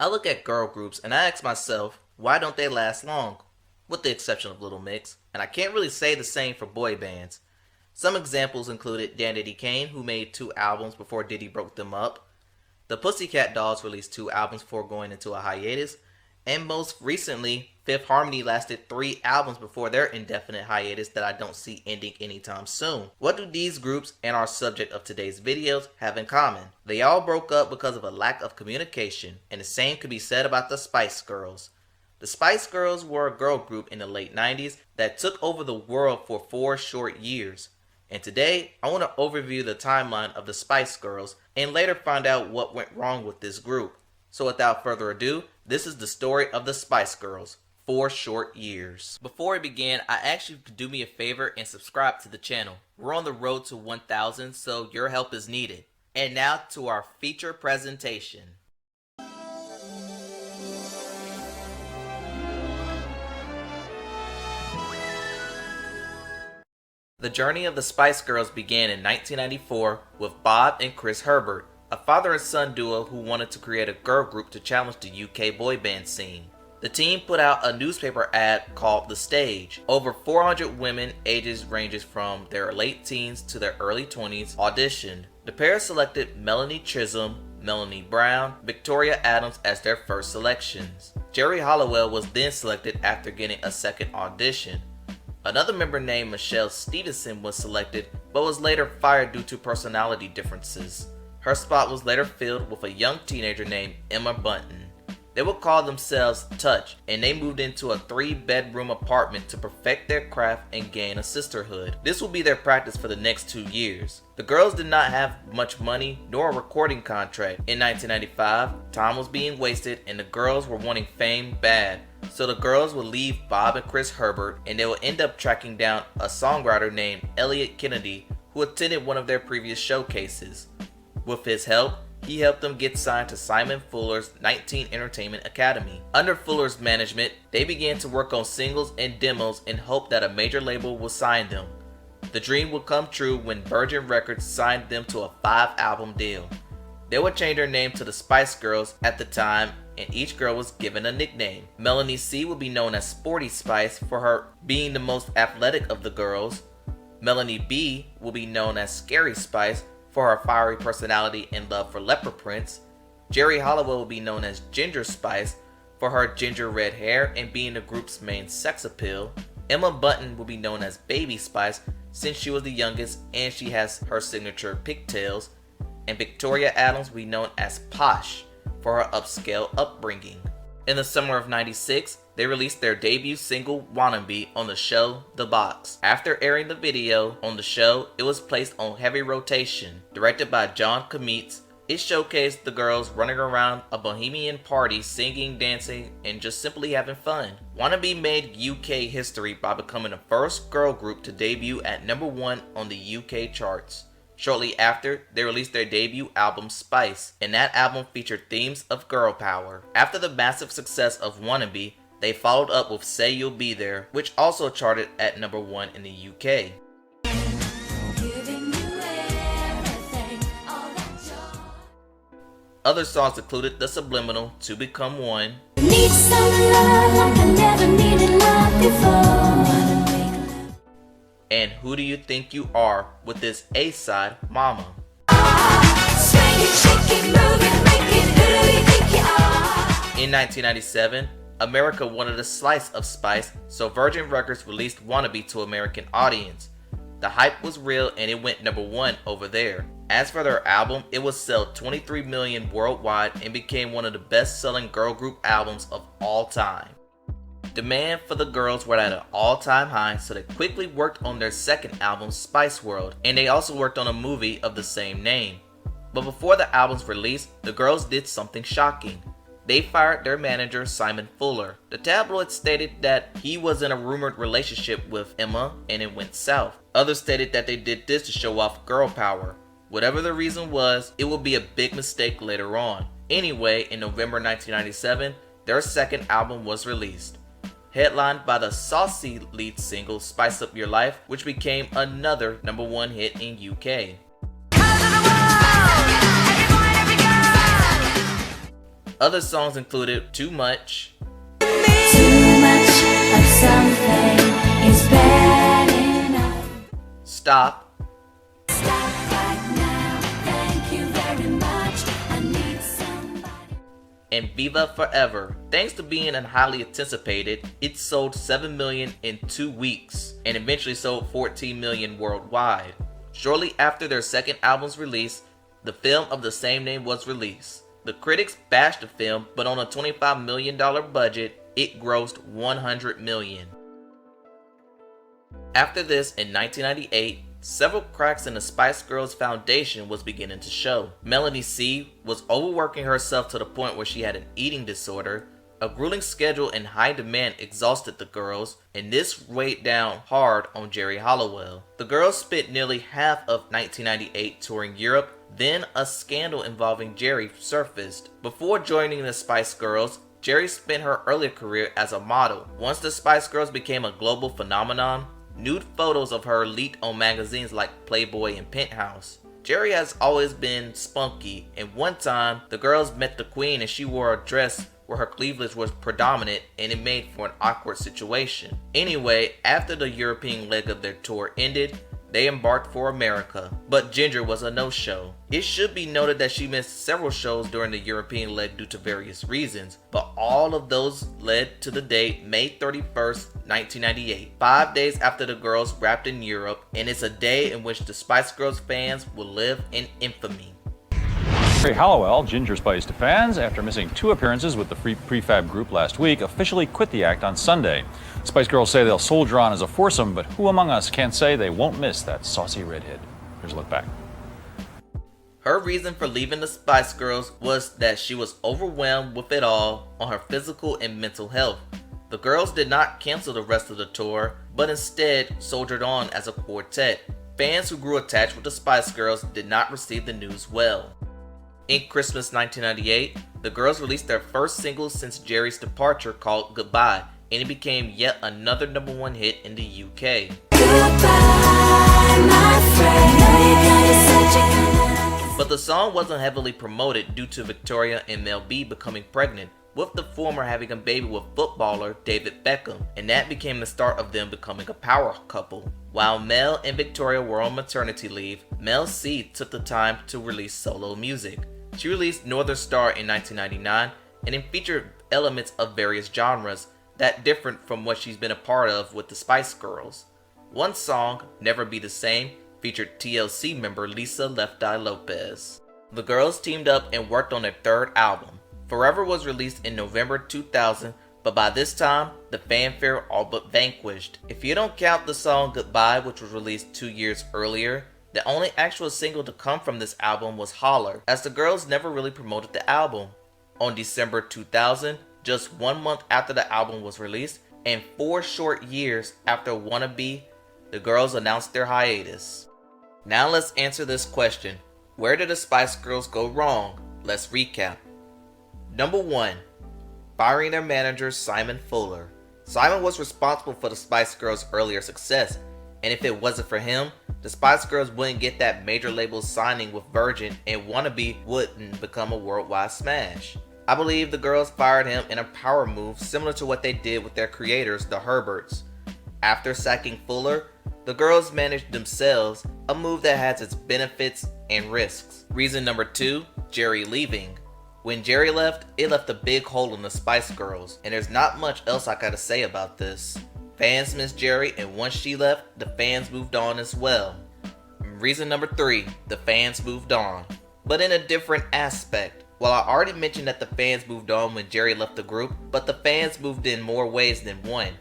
I look at girl groups and I ask myself, why don't they last long? With the exception of Little Mix, and I can't really say the same for boy bands. Some examples included Dan Diddy Kane, who made 2 albums before Diddy broke them up. The Pussycat Dolls released 2 albums before going into a hiatus. And most recently, Fifth Harmony lasted 3 albums before their indefinite hiatus that I don't see ending anytime soon. What do these groups and our subject of today's videos have in common? They all broke up because of a lack of communication, and the same could be said about the Spice Girls. The Spice Girls were a girl group in the late 90s that took over the world for 4 short years. And today, I want to overview the timeline of the Spice Girls and later find out what went wrong with this group. So without further ado, this is the story of the Spice Girls, 4 short years. Before we begin, I ask you to do me a favor and subscribe to the channel. We're on the road to 1,000, so your help is needed. And now to our feature presentation. The journey of the Spice Girls began in 1994 with Bob and Chris Herbert, a father and son duo who wanted to create a girl group to challenge the UK boy band scene. The team put out a newspaper ad called The Stage. Over 400 women, ages ranges from their late teens to their early 20s, auditioned. The pair selected Melanie Chisholm, Melanie Brown, Victoria Adams as their first selections. Geri Halliwell was then selected after getting a second audition. Another member named Michelle Stevenson was selected, but was later fired due to personality differences. Her spot was later filled with a young teenager named Emma Bunton. They would call themselves Touch, and they moved into a 3-bedroom apartment to perfect their craft and gain a sisterhood. This will be their practice for the next 2 years. The girls did not have much money nor a recording contract. In 1995, time was being wasted and the girls were wanting fame bad. So the girls would leave Bob and Chris Herbert, and they would end up tracking down a songwriter named Elliot Kennedy who attended one of their previous showcases. With his help, he helped them get signed to Simon Fuller's 19 Entertainment Academy. Under Fuller's management, they began to work on singles and demos in hope that a major label would sign them. The dream would come true when Virgin Records signed them to a 5-album deal. They would change their name to the Spice Girls at the time, and each girl was given a nickname. Melanie C would be known as Sporty Spice for her being the most athletic of the girls. Melanie B will be known as Scary Spice for her fiery personality and love for leopard prints. Geri Halliwell will be known as Ginger Spice for her ginger red hair and being the group's main sex appeal. Emma Bunton will be known as Baby Spice since she was the youngest and she has her signature pigtails. And Victoria Adams will be known as Posh for her upscale upbringing. In the summer of '96, they released their debut single Wannabe on the show The Box. After airing the video on the show, it was placed on heavy rotation. Directed by John Kamitz, it showcased the girls running around a bohemian party, singing, dancing, and just simply having fun. Wannabe made UK history by becoming the first girl group to debut at #1 on the UK charts. Shortly after, they released their debut album Spice, and that album featured themes of girl power. After the massive success of Wannabe, they followed up with Say You'll Be There, which also charted at #1 in the UK. Other songs included the subliminal To Become One, Need some love like I never needed love before. and Who Do You Think You Are with this A-side, Mama. In 1997, America wanted a slice of Spice, so Virgin Records released Wannabe to American audience. The hype was real and it went #1 over there. As for their album, it would sell 23 million worldwide and became one of the best-selling girl group albums of all time. Demand for the girls were at an all-time high, so they quickly worked on their second album, Spiceworld, and they also worked on a movie of the same name. But before the album's release, the girls did something shocking. They fired their manager, Simon Fuller. The tabloid stated that he was in a rumored relationship with Emma and it went south. Others stated that they did this to show off girl power. Whatever the reason was, it would be a big mistake later on. Anyway, in November 1997, their second album was released, headlined by the saucy lead single Spice Up Your Life, which became another #1 hit in UK. Other songs included Too Much, Too much of something is bad enough. Stop, Stop right now. Thank you very much. I need somebody. and Viva Forever. Thanks to being highly anticipated, it sold 7 million in 2 weeks and eventually sold 14 million worldwide. Shortly after their second album's release, the film of the same name was released. The critics bashed the film, but on a $25 million budget, it grossed 100 million. After this, in 1998, several cracks in the Spice Girls foundation was beginning to show. Melanie C was overworking herself to the point where she had an eating disorder. A grueling schedule and high demand exhausted the girls, and this weighed down hard on Geri Halliwell. The girls spent nearly half of 1998 touring Europe. Then a scandal involving Geri surfaced. Before joining the Spice Girls, Geri spent her earlier career as a model. Once the Spice Girls became a global phenomenon, nude photos of her leaked on magazines like Playboy and Penthouse. Geri has always been spunky, and one time the girls met the queen and she wore a dress where her cleavage was predominant, and it made for an awkward situation. Anyway, after the European leg of their tour ended, they embarked for America, but Ginger was a no-show. It should be noted that she missed several shows during the European leg due to various reasons, but all of those led to the date May 31st, 1998, 5 days after the girls wrapped in Europe, and it's a day in which the Spice Girls fans will live in infamy. Halliwell, Ginger Spice to fans, after missing 2 appearances with the free prefab group last week, officially quit the act on Sunday. Spice Girls say they'll soldier on as a foursome, but who among us can't say they won't miss that saucy redhead? Here's a look back. Her reason for leaving the Spice Girls was that she was overwhelmed with it all on her physical and mental health. The girls did not cancel the rest of the tour, but instead soldiered on as a quartet. Fans who grew attached with the Spice Girls did not receive the news well. In Christmas 1998, the girls released their first single since Geri's departure called Goodbye, and it became yet another #1 hit in the UK. Goodbye, my friend. Know you're kinda such a kind of- But the song wasn't heavily promoted due to Victoria and Mel B becoming pregnant, with the former having a baby with footballer David Beckham, and that became the start of them becoming a power couple. While Mel and Victoria were on maternity leave, Mel C took the time to release solo music. She released Northern Star in 1999, and it featured elements of various genres that different from what she's been a part of with the Spice Girls. One song, Never Be the Same, featured TLC member Lisa Left Eye Lopez. The girls teamed up and worked on their third album. Forever was released in November 2000, but by this time, the fanfare all but vanquished. If you don't count the song Goodbye, which was released 2 years earlier, the only actual single to come from this album was Holler, as the girls never really promoted the album. On December 2000, just 1 month after the album was released, and 4 short years after Wannabe, the girls announced their hiatus. Now let's answer this question. Where did the Spice Girls go wrong? Let's recap. Number 1. Firing their manager Simon Fuller. Simon was responsible for the Spice Girls' earlier success, and if it wasn't for him, the Spice Girls wouldn't get that major label signing with Virgin, and Wannabe wouldn't become a worldwide smash. I believe the girls fired him in a power move similar to what they did with their creators, the Herberts. After sacking Fuller, the girls managed themselves, a move that has its benefits and risks. Reason number 2, Geri leaving. When Geri left, it left a big hole in the Spice Girls, and there's not much else I gotta say about this. Fans miss Geri, and once she left, the fans moved on as well. Reason number 3, the fans moved on, but in a different aspect. Well, I already mentioned that the fans moved on when Geri left the group, but the fans moved in more ways than one.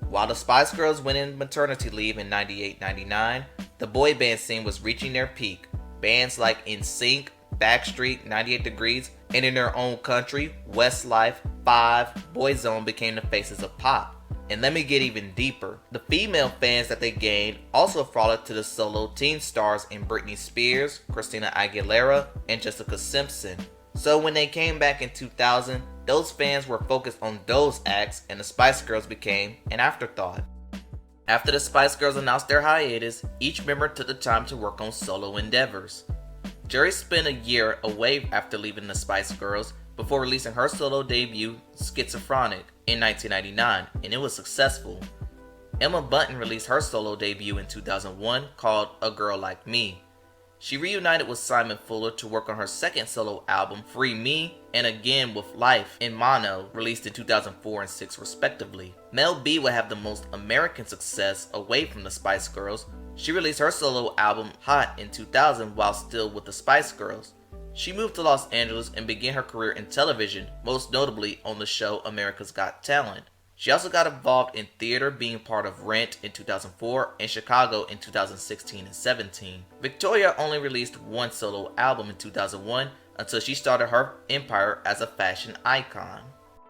While the Spice Girls went in maternity leave in 98-99, the boy band scene was reaching their peak. Bands like NSYNC, Backstreet, 98 Degrees, and in their own country, Westlife, Five, Boyzone became the faces of pop. And let me get even deeper. The female fans that they gained also frolicked to the solo teen stars in Britney Spears, Christina Aguilera, and Jessica Simpson. So when they came back in 2000, those fans were focused on those acts, and the Spice Girls became an afterthought. After the Spice Girls announced their hiatus, each member took the time to work on solo endeavors. Geri spent a year away after leaving the Spice Girls, before releasing her solo debut, Schizophrenic, in 1999, and it was successful. Emma Bunton released her solo debut in 2001 called A Girl Like Me. She reunited with Simon Fuller to work on her second solo album, Free Me, and again with Life in Mono, released in 2004 and 2006 respectively. Mel B would have the most American success away from the Spice Girls. She released her solo album Hot in 2000 while still with the Spice Girls. She moved to Los Angeles and began her career in television, most notably on the show America's Got Talent. She also got involved in theater, being part of Rent in 2004 and Chicago in 2016 and 17. Victoria only released one solo album in 2001 until she started her empire as a fashion icon.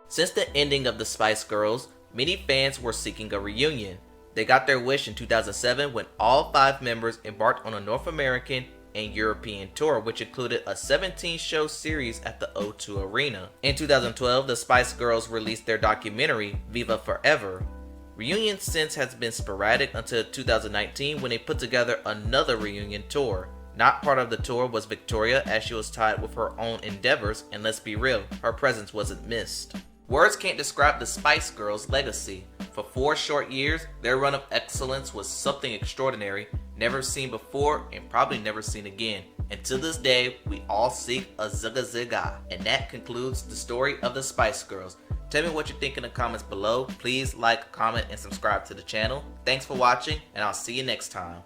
Since the ending of the Spice Girls, many fans were seeking a reunion. They got their wish in 2007 when all 5 members embarked on a North American and European tour, which included a 17-show series at the O2 Arena. In 2012, the Spice Girls released their documentary, Viva Forever. Reunion since has been sporadic until 2019 when they put together another reunion tour. Not part of the tour was Victoria, as she was tied with her own endeavors, and let's be real, her presence wasn't missed. Words can't describe the Spice Girls' legacy. For 4 short years, their run of excellence was something extraordinary, never seen before and probably never seen again. And to this day, we all seek a zigga zigga. And that concludes the story of the Spice Girls. Tell me what you think in the comments below. Please like, comment, and subscribe to the channel. Thanks for watching, and I'll see you next time.